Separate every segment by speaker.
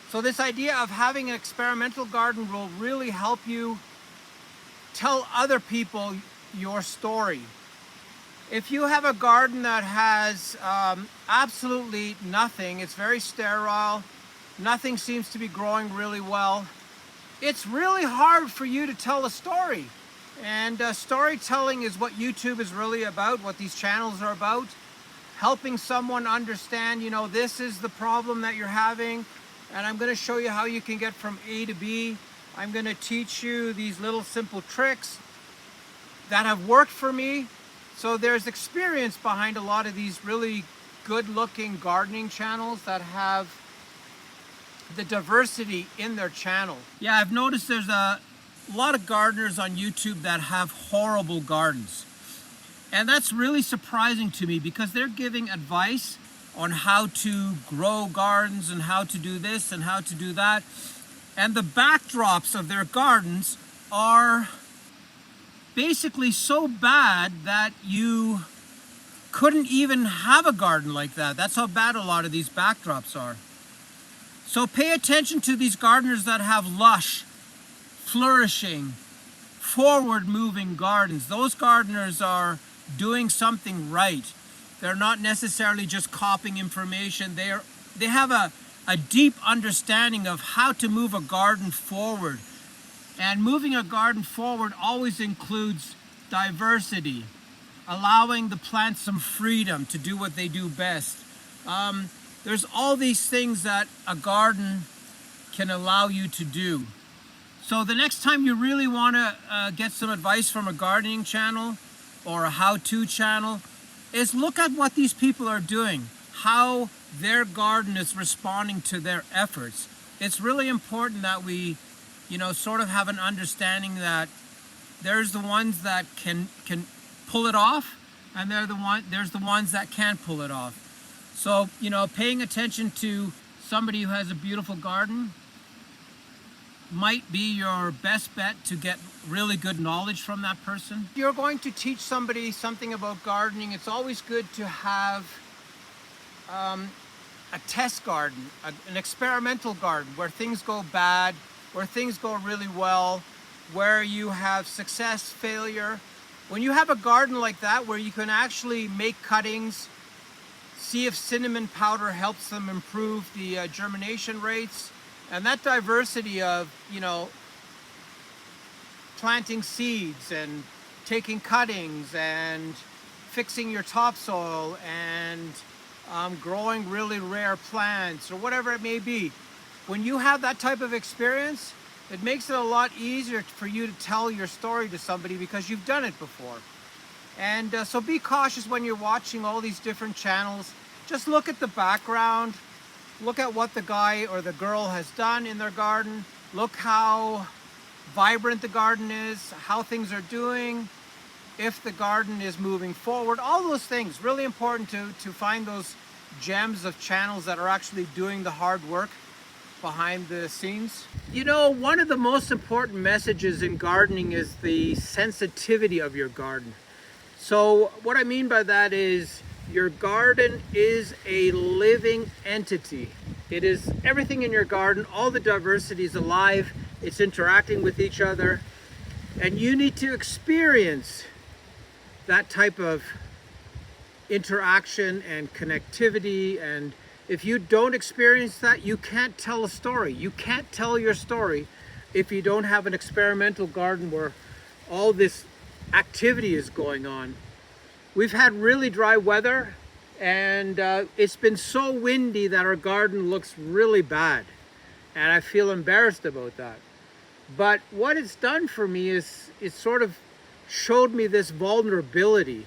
Speaker 1: So this idea of having an experimental garden will really help you tell other people your story. If you have a garden that has absolutely nothing, it's very sterile, nothing seems to be growing really well, it's really hard for you to tell a story. And storytelling is what YouTube is really about, what these channels are about. Helping someone understand, you know, this is the problem that you're having, and I'm going to show you how you can get from A to B. I'm going to teach you these little simple tricks that have worked for me. So there's experience behind a lot of these really good-looking gardening channels that have the diversity in their channel. Yeah, I've noticed there's a lot of gardeners on YouTube that have horrible gardens. And that's really surprising to me because they're giving advice on how to grow gardens and how to do this and how to do that. And the backdrops of their gardens are basically so bad that you couldn't even have a garden like that. That's how bad a lot of these backdrops are. So pay attention to these gardeners that have lush, flourishing, forward-moving gardens. Those gardeners are doing something right. They're not necessarily just copying information. They have a deep understanding of how to move a garden forward. And moving a garden forward always includes diversity, allowing the plants some freedom to do what they do best. There's all these things that a garden can allow you to do. So the next time you really want to get some advice from a gardening channel or a how-to channel, is look at what these people are doing, how their garden is responding to their efforts. It's really important that we, sort of have an understanding that there's the ones that can pull it off, and there's the ones that can't pull it off. So, paying attention to somebody who has a beautiful garden might be your best bet to get really good knowledge from that person. If you're going to teach somebody something about gardening, it's always good to have a test garden, an experimental garden where things go bad, where things go really well, where you have success, failure. When you have a garden like that where you can actually make cuttings, see if cinnamon powder helps them improve the germination rates, and that diversity of, planting seeds and taking cuttings and fixing your topsoil and growing really rare plants or whatever it may be. When you have that type of experience, it makes it a lot easier for you to tell your story to somebody because you've done it before. And so be cautious when you're watching all these different channels. Just look at the background. Look at what the guy or the girl has done in their garden. Look how vibrant the garden is, how things are doing, if the garden is moving forward. All those things, really important to find those gems of channels that are actually doing the hard work behind the scenes. One of the most important messages in gardening is the sensitivity of your garden. So what I mean by that is your garden is a living entity. It is everything in your garden, all the diversity is alive, it's interacting with each other, and you need to experience that type of interaction and connectivity. And if you don't experience that, you can't tell a story. You can't tell your story if you don't have an experimental garden where all this activity is going on. We've had really dry weather, and it's been so windy that our garden looks really bad, and I feel embarrassed about that. But what it's done for me is it sort of showed me this vulnerability.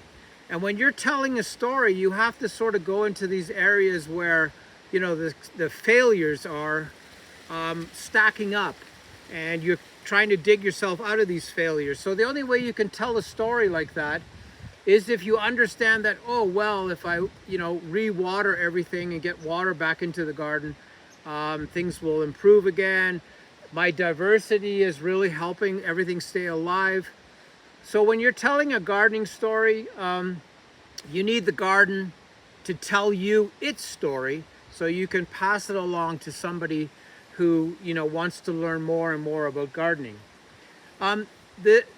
Speaker 1: And when you're telling a story, you have to sort of go into these areas where the failures are stacking up, and you're trying to dig yourself out of these failures. So the only way you can tell a story like that is if you understand that, oh, well, if I, re-water everything and get water back into the garden, things will improve again. My diversity is really helping everything stay alive. So when you're telling a gardening story, you need the garden to tell you its story so you can pass it along to somebody who, you know, wants to learn more and more about gardening.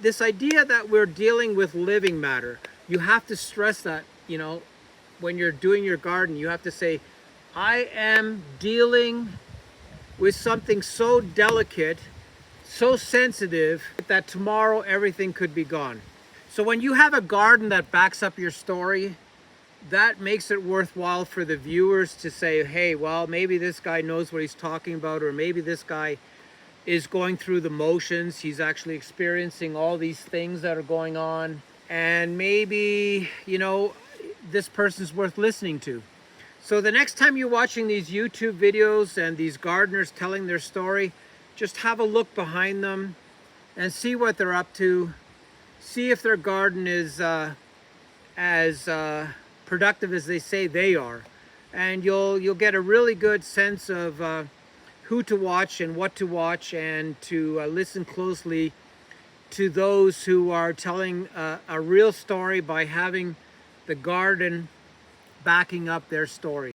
Speaker 1: This idea that we're dealing with living matter, you have to stress that, you know, when you're doing your garden, you have to say, I am dealing with something so delicate, so sensitive, that tomorrow everything could be gone. So when you have a garden that backs up your story, that makes it worthwhile for the viewers to say, hey, well, maybe this guy knows what he's talking about, or maybe this guy is going through the motions. He's actually experiencing all these things that are going on. And maybe, you know, this person's worth listening to. So the next time you're watching these YouTube videos and these gardeners telling their story, just have a look behind them and see what they're up to. See if their garden is as productive as they say they are. And you'll get a really good sense of who to watch and what to watch, and to listen closely to those who are telling a real story by having the garden backing up their story.